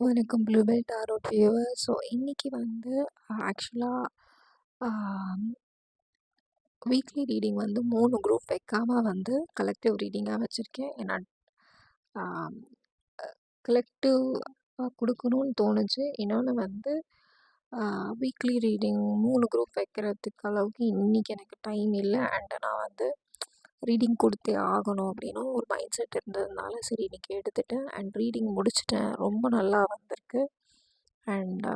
வணக்கம் Bluebell டாரோட் viewer. So இன்னைக்கு வந்து ஆக்சுவலாக வீக்லி ரீடிங் வந்து 3 குரூப் வைக்காமல் வந்து கலெக்டிவ் ரீடிங்காக வச்சுருக்கேன். ஏன்னா கலெக்டிவ் கொடுக்கணும்னு தோணுச்சு. இன்னொன்று வந்து வீக்லி ரீடிங் 3 குரூப் வைக்கிறதுக்கு அளவுக்கு இன்றைக்கி எனக்கு டைம் இல்லை. அண்ட் நான் வந்து ரீடிங் கொடுத்தே ஆகணும் அப்படின்னு ஒரு மைண்ட் செட் இருந்ததுனால சரி இன்றைக்கி எடுத்துட்டேன். அண்ட் ரீடிங் முடிச்சிட்டேன். ரொம்ப நல்லா வந்திருக்கு. அண்ட்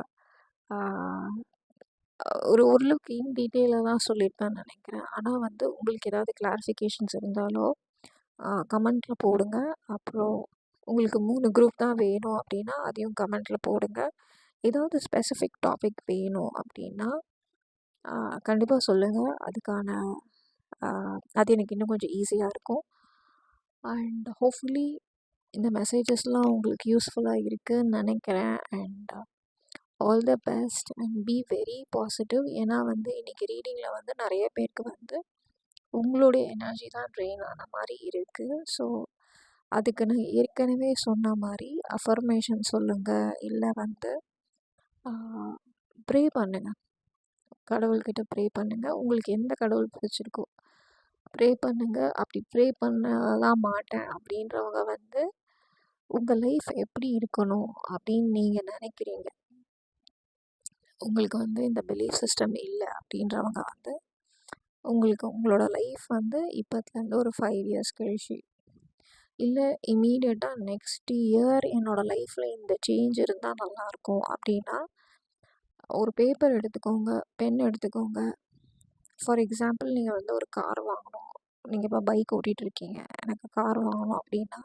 ஓரளவுக்கு இன் டீட்டெயிலாக தான் சொல்லியிருப்பேன்னு நினைக்கிறேன். ஆனால் வந்து உங்களுக்கு ஏதாவது கிளாரிஃபிகேஷன்ஸ் இருந்தாலோ கமெண்ட்டில் போடுங்க. அப்புறம் உங்களுக்கு 3 குரூப் தான் வேணும் அப்படின்னா அதையும் கமெண்ட்டில் போடுங்க. ஏதாவது ஸ்பெசிஃபிக் டாபிக் வேணும் அப்படின்னா கண்டிப்பாக சொல்லுங்கள். அதுக்கான அது எனக்கு இன்னும் கொஞ்சம் ஈஸியாக இருக்கும். அண்ட் ஹோப்ஃபுல்லி இந்த மெசேஜஸ்லாம் உங்களுக்கு யூஸ்ஃபுல்லாக இருக்குதுன்னு நினைக்கிறேன். And all the best and be very positive. ஏன்னா வந்து இன்றைக்கி ரீடிங்கில் வந்து நிறைய பேருக்கு வந்து உங்களுடைய எனர்ஜி தான் ட்ரெயின் ஆன மாதிரி இருக்குது. ஸோ அதுக்கு நான் ஏற்கனவே சொன்ன மாதிரி அஃபர்மேஷன் சொல்லுங்கள், இல்லை வந்து ப்ரே பண்ணுங்கள். கடவுள்கிட்ட ப்ரே பண்ணுங்கள். உங்களுக்கு எந்த கடவுள் பிடிச்சிருக்கோ ப்ரே பண்ணுங்கள். அப்படி ப்ரே பண்ணலாம் மாட்டேன் அப்படின்றவங்க வந்து உங்கள் லைஃப் எப்படி இருக்கணும் அப்படின்னு நீங்கள் நினைக்கிறீங்க, உங்களுக்கு வந்து இந்த பிலீஃப் சிஸ்டம் இல்லை அப்படின்றவங்க வந்து உங்களுக்கு உங்களோட லைஃப் வந்து இப்போத்துலேருந்து ஒரு 5 இயர்ஸ் கழிச்சு இல்லை இமீடியட்டாக நெக்ஸ்ட் இயர் என்னோடய லைஃப்பில் இந்த சேஞ்ச் இருந்தால் நல்லாயிருக்கும் அப்படின்னா ஒரு பேப்பர் எடுத்துக்கோங்க, பென் எடுத்துக்கோங்க. ஃபார் எக்ஸாம்பிள் நீங்கள் வந்து ஒரு கார் வாங்கணும். நீங்கள் இப்போ பைக் ஓட்டிகிட்ருக்கீங்க, எனக்கு கார் வாங்கணும் அப்படின்னா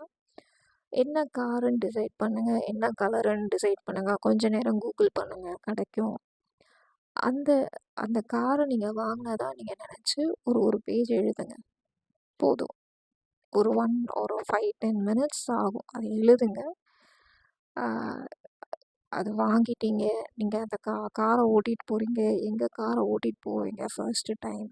என்ன காருன்னு டிசைட் பண்ணுங்கள், என்ன கலருன்னு டிசைட் பண்ணுங்கள். கொஞ்ச நேரம் கூகுள் பண்ணுங்கள், கிடைக்கும். அந்த அந்த காரை நீங்கள் வாங்கினதா நீங்கள் நினச்சி ஒரு பேஜ் எழுதுங்க, போதும். ஒரு 1 or 5-10 மினிட்ஸ் ஆகும். அதை எழுதுங்க. அது வாங்கிட்டீங்க, நீங்கள் அந்த காரை ஓட்டிகிட்டு போகிறீங்க. எங்கே காரை ஓட்டிகிட்டு போவீங்க ஃபர்ஸ்ட்டு டைம்?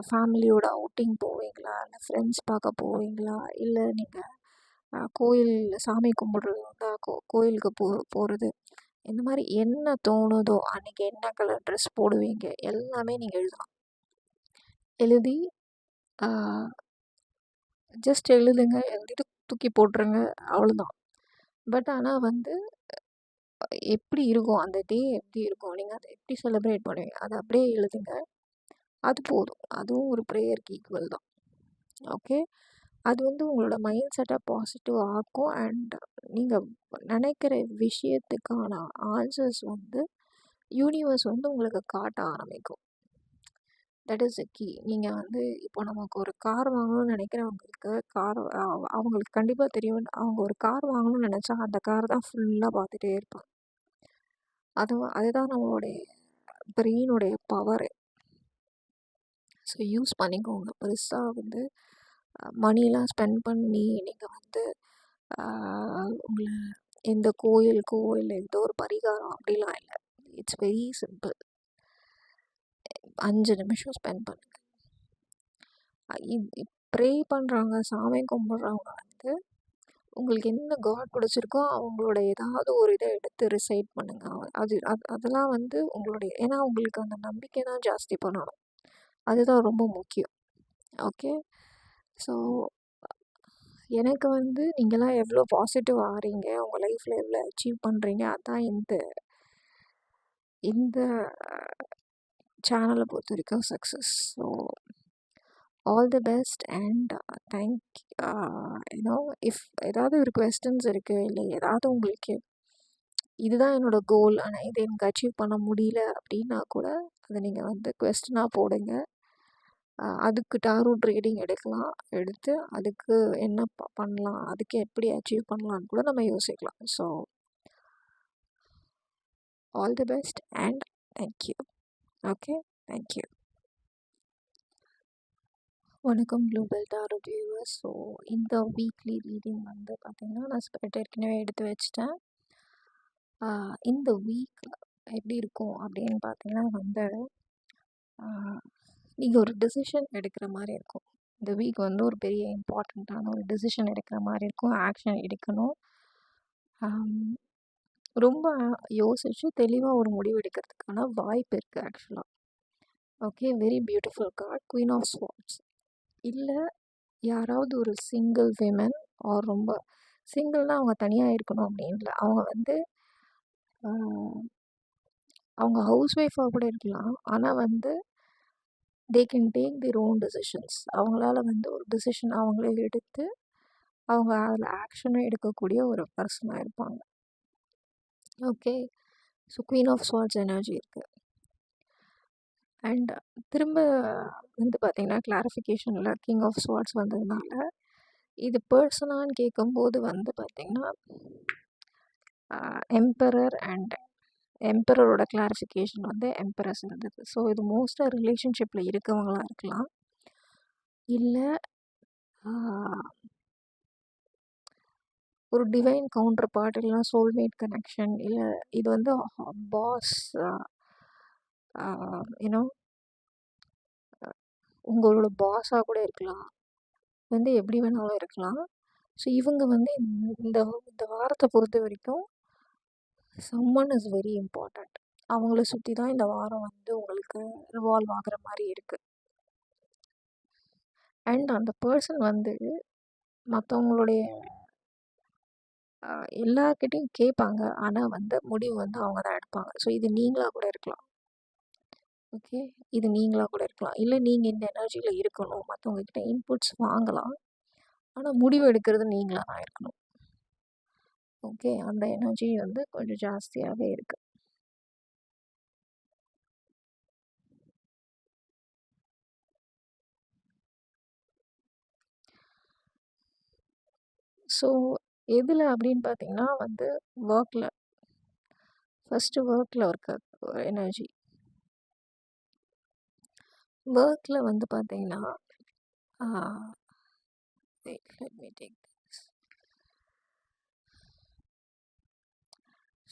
ஃபேமிலியோட அவுட்டிங் போவீங்களா, இல்லை ஃப்ரெண்ட்ஸ் பார்க்க போவீங்களா, இல்லை நீங்கள் கோயில் சாமி கும்பிட்றது வந்தால் கோயிலுக்கு போகிறது, இந்த மாதிரி என்ன தோணுதோ அன்றைக்கி என்ன கலர் ட்ரெஸ் போடுவீங்க எல்லாமே நீங்கள் எழுதலாம். எழுதி ஜஸ்ட் எழுதுங்க, எழுதிட்டு தூக்கி போட்டுருங்க, அவ்வளோதான். பட் ஆனால் வந்து எப்படி இருக்கும் அந்த டே, எப்படி இருக்கும், நீங்கள் அதை எப்படி செலிப்ரேட் பண்ணுவீங்க, அதை அப்படியே எழுதுங்க. அது போதும். அதுவும் ஒரு ப்ரேயருக்கு ஈக்குவல் தான். ஓகே, அது வந்து உங்களோட மைண்ட் செட்டை பாசிட்டிவ் ஆக்கும். அண்ட் நீங்கள் நினைக்கிற விஷயத்துக்கான ஆன்சர்ஸ் வந்து யூனிவர்ஸ் வந்து உங்களுக்கு காட்ட ஆரம்பிக்கும். That is the key. நீங்கள் வந்து இப்போ நமக்கு ஒரு கார் வாங்கணும்னு நினைக்கிறவங்களுக்கு அவங்களுக்கு கண்டிப்பாக தெரியும். அவங்க ஒரு கார் வாங்கணும்னு நினச்சா அந்த கார் தான் ஃபுல்லாக பார்த்துட்டே இருப்பாங்க. அதுதான் நம்மளுடைய பிரெயினுடைய பவரு. ஸோ யூஸ் பண்ணிக்கோங்க. பெருசாக வந்து மணிலாம் ஸ்பெண்ட் பண்ணி நீங்கள் வந்து உங்களை எந்த கோயிலுக்கோ இல்லை எந்த ஒரு பரிகாரம் அப்படிலாம் இல்லை. It's very simple. 5 நிமிஷம் ஸ்பெண்ட் பண்ணுங்கள். ப்ரே பண்ணுறவங்க, சாமி கும்பிட்றவங்க வந்து உங்களுக்கு எந்த காட் பிடிச்சிருக்கோ அவங்களோட ஏதாவது ஒரு இதை எடுத்து ரிசைட் பண்ணுங்கள். அதெல்லாம் வந்து உங்களுடைய, ஏன்னா உங்களுக்கு அந்த நம்பிக்கை தான் ஜாஸ்தி பண்ணணும். அதுதான் ரொம்ப முக்கியம். ஓகே, ஸோ எனக்கு வந்து நீங்களாம் எவ்வளோ பாசிட்டிவ் ஆகிறீங்க, உங்கள் லைஃப்பில் எவ்வளோ அச்சீவ் பண்ணுறீங்க, அதுதான் இந்த சேனலை பொறுத்த வரைக்கும் success. So all the best and thank you know. If ஏதாவது ஒரு கொஸ்டின்ஸ் இருக்குது, இல்லை ஏதாவது உங்களுக்கு இதுதான் என்னோடய கோல் ஆனால் இதை எனக்கு அச்சீவ் பண்ண முடியல அப்படின்னா கூட அதை நீங்கள் வந்து கொஸ்டினாக போடுங்க. அதுக்கு டாரோட் ரீடிங் எடுக்கலாம். எடுத்து அதுக்கு என்ன பண்ணலாம், அதுக்கு எப்படி அச்சீவ் பண்ணலான்னு கூட நம்ம யோசிக்கலாம். So all the best and thank you. Okay, thank you. வணக்கம் ப்ளூபெல் டாரோட் வியூவர்ஸ். ஸோ இந்த வீக்லி ரீடிங் வந்து பார்த்திங்கன்னா நான் ஸ்பெட் ஏற்கனவே எடுத்து வச்சிட்டேன். இந்த வீக் எப்படி இருக்கும் அப்படின்னு பார்த்தீங்கன்னா வந்து நீங்கள் ஒரு டெசிஷன் எடுக்கிற மாதிரி இருக்கும். இந்த வீக் வந்து ஒரு பெரிய இம்பார்ட்டண்ட்டான ஒரு டெசிஷன் எடுக்கிற மாதிரி இருக்கும். ஆக்ஷன் எடுக்கணும். ஆம், ரொம்ப யோசிச்சு தெளிவா ஒரு முடிவு எடுக்கிறதுக்கான வாய்ப்பு இருக்கு ஆக்சுவலா. Okay, very beautiful card queen of swords. இல்லை யாராவது ஒரு சிங்கிள் விமன் ஆர் ரொம்ப சிங்கிள்னா அவங்க தனியாக இருக்கணும் அப்படின்னு இல்லை. அவங்க வந்து ஆஹ், அவங்க ஹவுஸ் ஒய்ஃபாக கூட இருக்கலாம். ஆனால் வந்து they can take their own decisions. அவங்களால வந்து ஒரு டெசிஷன் அவங்களே எடுத்து அவங்க அதில் ஆக்ஷனும் எடுக்கக்கூடிய ஒரு பர்சனாக இருப்பாங்க. Okay, so queen of swords energy இருக்குது. அண்ட் திரும்ப வந்து பார்த்தீங்கன்னா கிளாரிஃபிகேஷனில் கிங் ஆஃப் ஸ்வார்ட்ஸ் வந்ததுனால இது பர்சனான்னு கேட்கும்போது வந்து பார்த்தீங்கன்னா எம்பரர் அண்ட் எம்பரரோட கிளாரிஃபிகேஷன் வந்து எம்பரஸ் இருந்தது. ஸோ இது மோஸ்ட்டாக ரிலேஷன்ஷிப்பில் இருக்கவங்களா இருக்கலாம், இல்லை ஒரு டிவைன் கவுண்டர் பார்ட், இல்லைனா சோல்மேட் கனெக்ஷன், இல்லை இது வந்து பாஸ், யூனோ உங்களோட பாஸாக கூட இருக்கலாம், வந்து எப்படி வேணாலும் இருக்கலாம். ஸோ இவங்க வந்து இந்த இந்த வாரத்தை பொறுத்த வரைக்கும் சம்மன் இஸ் வெரி இம்பார்ட்டண்ட். அவங்கள சுற்றி தான் இந்த வாரம் வந்து உங்களுக்கு ரிவால்வ் ஆகுற மாதிரி இருக்குது. அண்ட் அந்த பர்சன் வந்து மற்றவங்களுடைய எல்லார்கிட்டையும் கேட்பாங்க, ஆனால் வந்து முடிவு வந்து அவங்க தான் எடுப்பாங்க. ஸோ இது நீங்களாக கூட இருக்கலாம். ஓகே, இது நீங்களாக கூட இருக்கலாம், இல்லை நீங்கள் இந்த எனர்ஜியில் இருக்கணும், மற்றவங்க கிட்ட இன்புட்ஸ் வாங்கலாம், ஆனால் முடிவு எடுக்கிறது நீங்களாக தான் இருக்கணும். ஓகே, அந்த எனர்ஜி வந்து கொஞ்சம் ஜாஸ்தியாகவே இருக்குது. ஸோ எதில் அப்படின்னு பார்த்தீங்கன்னா வந்து ஒர்க்கில், ஃபஸ்ட்டு ஒர்க்கில் இருக்க எனர்ஜி. ஒர்க்கில் வந்து பார்த்தீங்கன்னா let me take this.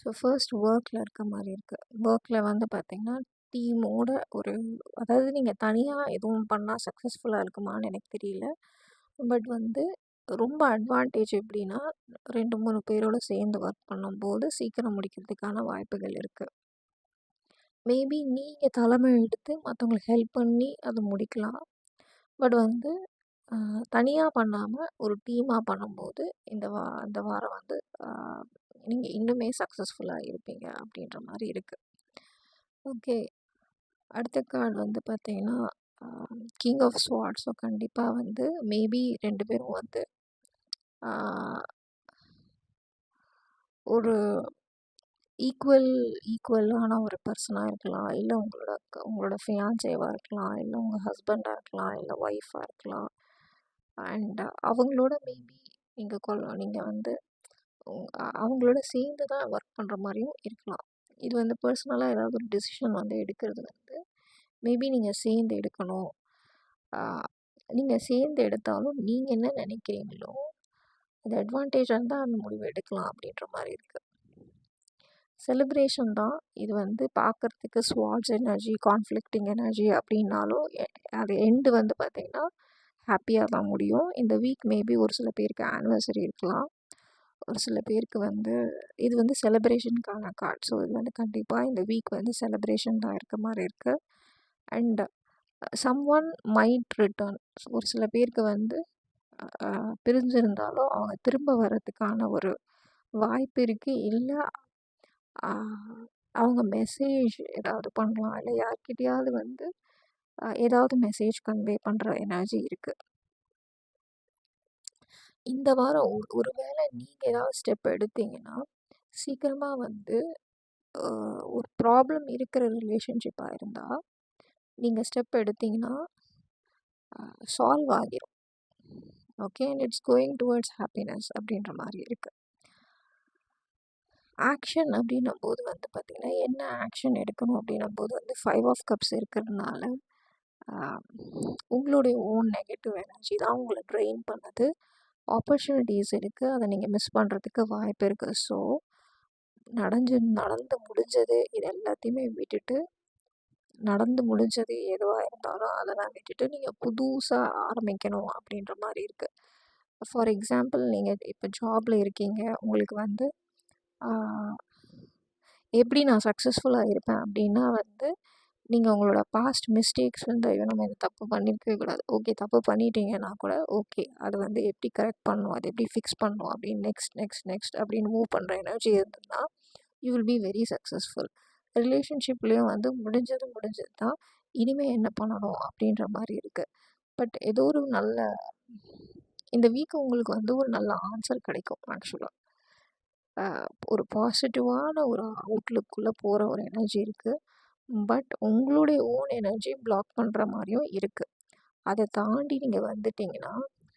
So first ஒர்க்கில் இருக்க மாதிரி இருக்குது. ஒர்க்கில் வந்து பார்த்திங்கன்னா டீமோட ஒரு, அதாவது நீங்கள் தனியாக எதுவும் பண்ணால் சக்ஸஸ்ஃபுல்லாக இருக்குமான்னு எனக்கு தெரியல. பட் வந்து ரொம்ப அட்வான்டேஜ் எப்படின்னா 2-3 பேரோட சேர்ந்து ஒர்க் பண்ணும்போது சீக்கிரம் முடிக்கிறதுக்கான வாய்ப்புகள் இருக்குது. மேபி நீங்கள் தலைமை எடுத்து மற்றவங்களுக்கு ஹெல்ப் பண்ணி அதை முடிக்கலாம். பட் வந்து தனியாக பண்ணாமல் ஒரு டீமாக பண்ணும்போது இந்த வாரம் வந்து நீங்கள் இன்னுமே சக்ஸஸ்ஃபுல்லாக இருப்பீங்க அப்படின்ற மாதிரி இருக்குது. ஓகே, அடுத்த கார்டு வந்து பார்த்தீங்கன்னா கிங் ஆஃப் ஸ்வார்ட்ஸ். ஸோ கண்டிப்பாக வந்து மேபி 2 பேரும் வந்து ஒரு ஈக்குவலான ஒரு பர்சனாக இருக்கலாம், இல்லை உங்களோட ஃபியான்சேவாக இருக்கலாம், இல்லை உங்கள் ஹஸ்பண்டாக இருக்கலாம், இல்லை ஒய்ஃபாக இருக்கலாம். அண்ட் அவங்களோட மேபி நீங்கள் வந்து அவங்களோட சேர்ந்து தான் ஒர்க் பண்ணுற மாதிரியும் இருக்கலாம். இது வந்து பர்சனலாக ஏதாவது ஒரு டெசிஷன் வந்து எடுக்கிறது வந்து மேபி நீங்கள் சேர்ந்து எடுக்கணும். நீங்கள் சேர்ந்து எடுத்தாலும் நீங்கள் என்ன நினைக்கிறீங்களோ அது அட்வான்டேஜாக இருந்தால் அந்த முடிவு எடுக்கலாம் அப்படின்ற மாதிரி இருக்குது. செலிப்ரேஷன் தான் இது வந்து பார்க்குறதுக்கு ஸ்வார்ட்ஸ் எனர்ஜி, கான்ஃப்ளிக்டிங் எனர்ஜி அப்படின்னாலும் அது எண்டு வந்து பார்த்திங்கன்னா ஹாப்பியாக தான் முடியும். இந்த வீக் மேபி ஒரு சில பேருக்கு ஆனிவர்சரி இருக்கலாம், ஒரு சில பேருக்கு வந்து இது வந்து செலிப்ரேஷனுக்கான கார்டு. ஸோ இது வந்து கண்டிப்பாக இந்த வீக் வந்து செலிப்ரேஷன் தான் இருக்க மாதிரி இருக்குது. And someone might return. ஒரு சில பேருக்கு வந்து பிரிஞ்சிருந்தாலும் அவங்க திரும்ப வர்றதுக்கான ஒரு வாய்ப்பு இருக்குது. இல்லை அவங்க மெசேஜ் ஏதாவது பண்ணலாம், இல்லை யார்கிட்டையாவது வந்து ஏதாவது மெசேஜ் கன்வே பண்ணுற எனர்ஜி இருக்குது. இந்த வாரம் ஒருவேளை நீங்கள் ஏதாவது ஸ்டெப் எடுத்தீங்கன்னா சீக்கிரமாக வந்து ஒரு ப்ராப்ளம் இருக்கிற ரிலேஷன்ஷிப்பாக இருந்தால் நீங்கள் ஸ்டெப் எடுத்தீங்கன்னா சால்வ் ஆகிரும். Okay, and it's going towards happiness அப்படின்ற மாதிரி இருக்குது. ஆக்ஷன் அப்படின்னும் போது வந்து பார்த்திங்கன்னா என்ன ஆக்ஷன் எடுக்கணும் அப்படின்னும் போது வந்து 5 ஆஃப் கப்ஸ் இருக்கிறதுனால உங்களுடைய ஓன் நெகட்டிவ் எனர்ஜி தான் உங்களை ட்ரெயின் பண்ணுது. ஆப்பர்ச்சுனிட்டிஸ் இருக்குது, அதை நீங்கள் மிஸ் பண்ணுறதுக்கு வாய்ப்பு இருக்குது. ஸோ நடந்து முடிஞ்சது இது எல்லாத்தையுமே விட்டுட்டு, நடந்து முடிஞ்சது எதுவாக இருந்தாலும் அதெல்லாம் விட்டுட்டு நீங்கள் புதுசாக ஆரம்பிக்கணும் அப்படின்ற மாதிரி இருக்குது. ஃபார் எக்ஸாம்பிள், நீங்கள் இப்போ ஜாபில் இருக்கீங்க, உங்களுக்கு வந்து எப்படி நான் சக்ஸஸ்ஃபுல்லாக இருப்பேன் அப்படின்னா வந்து நீங்கள் உங்களோட பாஸ்ட் மிஸ்டேக்ஸ் வந்து ஐயோ நம்ம இந்த தப்பு பண்ணியிருக்கவே கூடாது, ஓகே தப்பு பண்ணிட்டீங்கன்னா கூட ஓகே அது வந்து எப்படி கரெக்ட் பண்ணணும், அது எப்படி ஃபிக்ஸ் பண்ணணும் அப்படின்னு நெக்ஸ்ட் நெக்ஸ்ட் நெக்ஸ்ட் அப்படின்னு மூவ் பண்ணுற எனர்ஜி இருந்ததுன்னா you will be very successful. ரிலேஷன்ஷிப்லேயும் வந்து முடிஞ்சது தான், இனிமேல் என்ன பண்ணணும் அப்படின்ற மாதிரி இருக்குது. பட் ஏதோ ஒரு நல்ல இந்த வீக் உங்களுக்கு வந்து ஒரு நல்ல ஆன்சர் கிடைக்கும். ஆக்சுவலாக ஒரு பாசிட்டிவான ஒரு அவுட்லுக்குள்ளே போகிற ஒரு எனர்ஜி இருக்குது. பட் உங்களுடைய ஓன் எனர்ஜி பிளாக் பண்ணுற மாதிரியும் இருக்குது. அதை தாண்டி நீங்கள் வந்துட்டிங்கன்னா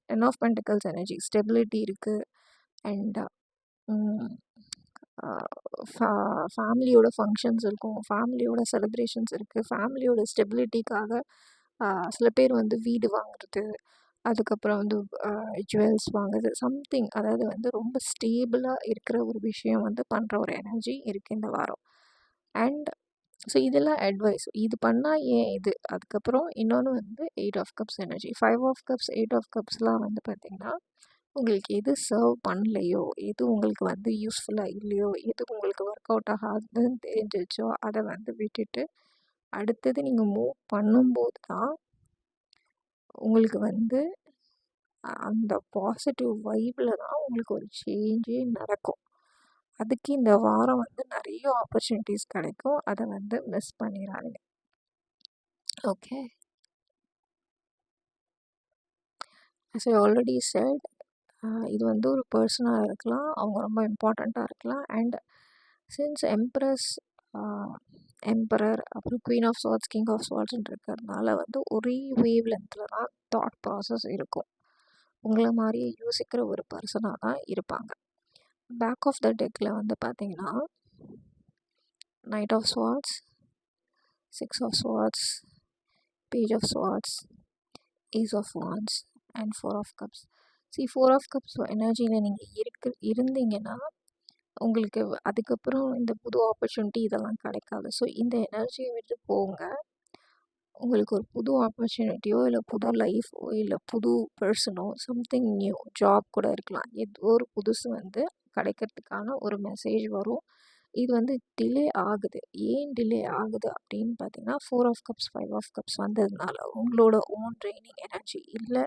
10 ஆஃப் பென்டிகல்ஸ் எனர்ஜி ஸ்டெபிலிட்டி இருக்குது. அண்ட் ஃபேமிலியோட ஃபங்க்ஷன்ஸ் இருக்கும், ஃபேமிலியோட செலிப்ரேஷன்ஸ் இருக்குது, ஃபேமிலியோட ஸ்டெபிலிட்டிக்காக சில பேர் வந்து வீடு வாங்குறது, அதுக்கப்புறம் வந்து ஜுவல்ஸ் வாங்குறது, சம்திங் அதாவது வந்து ரொம்ப ஸ்டேபிளாக இருக்கிற ஒரு விஷயம் வந்து பண்ணுற ஒரு எனர்ஜி இருக்குது இந்த வாரம். அண்ட் ஸோ இதெல்லாம் அட்வைஸ், இது பண்ணால் ஏன் இது. அதுக்கப்புறம் இன்னொன்று வந்து 8 of cups energy, 5 of cups 8 of கப்ஸ்லாம் வந்து பார்த்திங்கன்னா உங்களுக்கு எது சர்வ் பண்ணலையோ, எது உங்களுக்கு வந்து யூஸ்ஃபுல்லாக இல்லையோ, எது உங்களுக்கு ஒர்க் அவுட் ஆகாதுன்னு தெரிஞ்சிச்சோ அதை வந்து விட்டுட்டு அடுத்தது நீங்கள் மூவ் பண்ணும்போது தான் உங்களுக்கு வந்து அந்த பாசிட்டிவ் வைப்பில் தான் உங்களுக்கு ஒரு சேஞ்சே நடக்கும். அதுக்கு இந்த வாரம் வந்து நிறைய ஆப்பர்ச்சுனிட்டிஸ் கிடைக்கும், அதை வந்து மிஸ் பண்ணிடாதீங்க. Okay, as I already said, இது வந்து ஒரு பர்சனாக இருக்கலாம், அவங்க ரொம்ப இம்பார்ட்டண்ட்டாக இருக்கலாம். அண்ட் சின்ஸ் எம்பரர் அப்புறம் queen of swords king of ஸ்வார்ட்ஸ்ன்னு இருக்கிறதுனால வந்து ஒரே வேவ் லென்த்தில் தான் தாட் ப்ராசஸ் இருக்கும். உங்களை மாதிரியே யோசிக்கிற ஒரு பர்சனாக தான் இருப்பாங்க. பேக் ஆஃப் த டெக்கில் வந்து பார்த்தீங்கன்னா knight of swords, 6 of swords, page of swords, ace of wands and 4 of cups. 4 of cups எனர்ஜியில் நீங்கள் இருந்தீங்கன்னா உங்களுக்கு அதுக்கப்புறம் இந்த புது ஆப்பர்ச்சுனிட்டி இதெல்லாம் கிடைக்காது. ஸோ இந்த எனர்ஜியை விட்டு போங்க. உங்களுக்கு ஒரு புது ஆப்பர்ச்சுனிட்டியோ இல்லை புது லைஃபோ இல்லை புது பர்சனோ சம்திங் நியூ ஜாப் கூட இருக்கலாம், ஏதோ ஒரு புதுசு வந்து கிடைக்கிறதுக்கான ஒரு மெசேஜ் வரும். இது வந்து டிலே ஆகுது. ஏன் டிலே ஆகுது அப்படின்னு பார்த்தீங்கன்னா 4 ஆஃப் கப்ஸ் 5 ஆஃப் கப்ஸ் வந்ததுனால உங்களோட ஓன் ட்ரைனிங் எனர்ஜி இல்லை,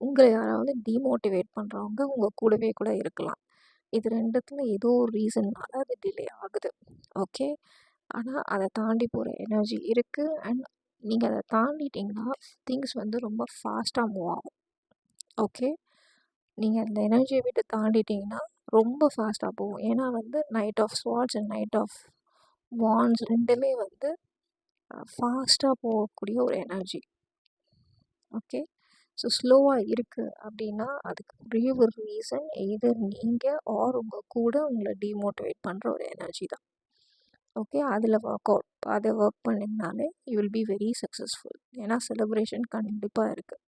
உங்களை யாராவது டிமோட்டிவேட் பண்ணுறவங்க உங்கள் கூடவே கூட இருக்கலாம். இது ரெண்டுத்தில் ஏதோ ஒரு ரீசன்னால அது டிலே ஆகுது. ஓகே, ஆனால் அதை தாண்டி போகிற எனர்ஜி இருக்குது. அண்ட் நீங்கள் அதை தாண்டிட்டிங்கன்னா திங்ஸ் வந்து ரொம்ப ஃபாஸ்ட்டாக மூவ் ஆகும். ஓகே, நீங்கள் அந்த எனர்ஜியை விட்டு தாண்டிட்டிங்கன்னா ரொம்ப ஃபாஸ்ட்டாக போகும். ஏன்னா வந்து knight of swords and knight of wands ரெண்டுமே வந்து ஃபாஸ்ட்டாக போகக்கூடிய ஒரு எனர்ஜி. ஓகே, ஸோ ஸ்லோவாக இருக்குது அப்படின்னா அதுக்கு ஒரே ஒரு ரீசன், எய்தர் நீங்கள் ஆர் உங்கள் கூட உங்களை டிமோட்டிவேட் பண்ணுற ஒரு எனர்ஜி தான். ஓகே, அதில் அதை ஒர்க் பண்ணிங்கனாலே you will be very successful. ஏன்னா செலிப்ரேஷன் கண்டிப்பாக இருக்குது.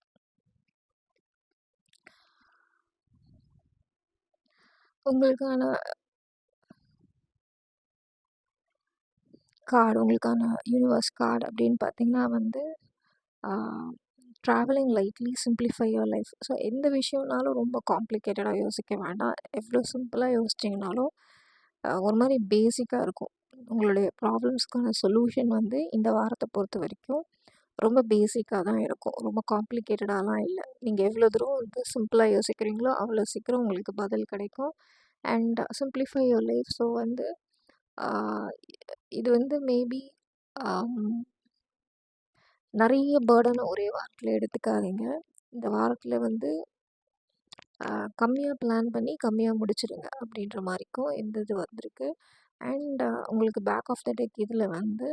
உங்களுக்கான கார்டு, உங்களுக்கான யூனிவர்ஸ் கார்டு அப்படின்னு பார்த்தீங்கன்னா வந்து travelling lightly simplify your life. So எந்த விஷயம்னாலும் ரொம்ப காம்ப்ளிகேட்டடாக யோசிக்க வேண்டாம். எவ்வளோ சிம்பிளாக யோசிச்சிங்கனாலும் ஒரு மாதிரி பேசிக்காக இருக்கும். உங்களுடைய ப்ராப்ளம்ஸ்க்கான சொல்யூஷன் வந்து இந்த வாரத்தை பொறுத்த வரைக்கும் ரொம்ப பேசிக்காக தான் இருக்கும், ரொம்ப காம்ப்ளிகேட்டடாலாம் இல்லை. நீங்கள் எவ்வளோ தூரம் வந்து சிம்பிளாக யோசிக்கிறீங்களோ அவ்வளோ சீக்கிரம் உங்களுக்கு பதில் கிடைக்கும். And simplify your life. So வந்து இது வந்து மேபி நிறைய பேர்டனை ஒரே வாரத்தில் எடுத்துக்காதீங்க. இந்த வாரத்தில் வந்து கம்மியாக பிளான் பண்ணி கம்மியாக முடிச்சிடுங்க அப்படின்ற மாதிரிக்கும் இந்த இது வந்திருக்கு. அண்ட் உங்களுக்கு பேக் ஆஃப் த டெக் இதில் வந்து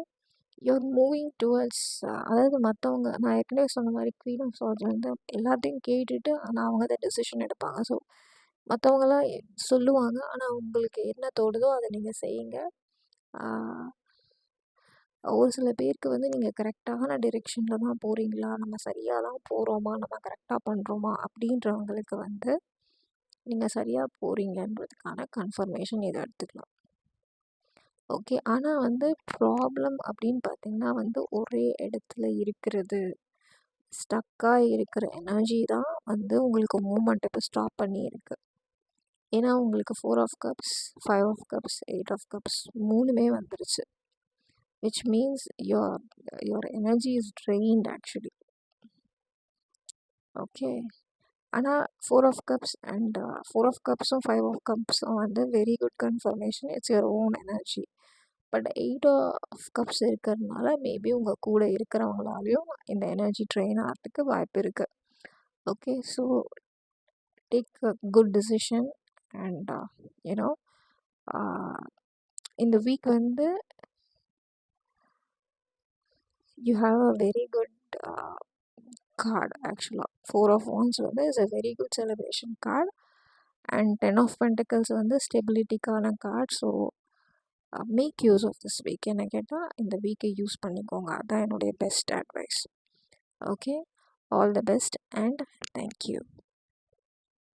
யூஆர் மூவிங் டுவர்ட்ஸ், அதாவது மற்றவங்க நான் ஏற்கனவே சொன்ன மாதிரி குவீன் ஆஃப் ஸ்வார்ட்ஸ் வந்து எல்லாத்தையும் கேட்டுட்டு ஆனால் அவங்க தான் டெசிஷன் எடுப்பாங்க. ஸோ மற்றவங்களாம் சொல்லுவாங்க, ஆனால் உங்களுக்கு என்ன தோடுதோ அதை நீங்கள் செய்யுங்க. ஒரு சில பேருக்கு வந்து நீங்கள் கரெக்டான டிரெக்ஷனில் தான் போகிறீங்களா, நம்ம சரியாக தான் போகிறோமா, நம்ம கரெக்டாக பண்ணுறோமா அப்படின்றவங்களுக்கு வந்து நீங்கள் சரியாக போகிறீங்கன்றதுக்கான கன்ஃபர்மேஷன் இதை எடுத்துக்கலாம். ஓகே, ஆனால் வந்து ப்ராப்ளம் அப்படின்னு பார்த்திங்கன்னா வந்து ஒரே இடத்துல இருக்கிறது, ஸ்டக்காக இருக்கிற எனர்ஜி தான் வந்து உங்களுக்கு மூமெண்ட் இப்போ ஸ்டாப் பண்ணி இருக்குது. ஏன்னா உங்களுக்கு 4 of cups, 5 of cups, 8 of cups மூணுமே வந்துருச்சு. Which means your energy is drained actually. Okay, ஆனால் 4 of cups and 4 of cups-உம் 5 of cups-உம் வந்து very good confirmation. It's your own energy. But 8 of cups இருக்கிறதுனால மேபி உங்கள் கூட இருக்கிறவங்களாலையும் இந்த எனர்ஜி ட்ரெயின் ஆகிறதுக்கு வாய்ப்பு இருக்குது. Okay, so take a good decision and you know இந்த வீக் வந்து you have a very good card. ஆக்சுவலாக 4 of Wands வந்து is a very good celebration card and 10 of Pentacles வந்து ஸ்டெபிலிட்டிக்கான card. So make use of this week. என்ன கேட்டால் இந்த வீக்கை யூஸ் பண்ணிக்கோங்க. அதுதான் என்னுடைய best advice. Okay, all the best and thank you.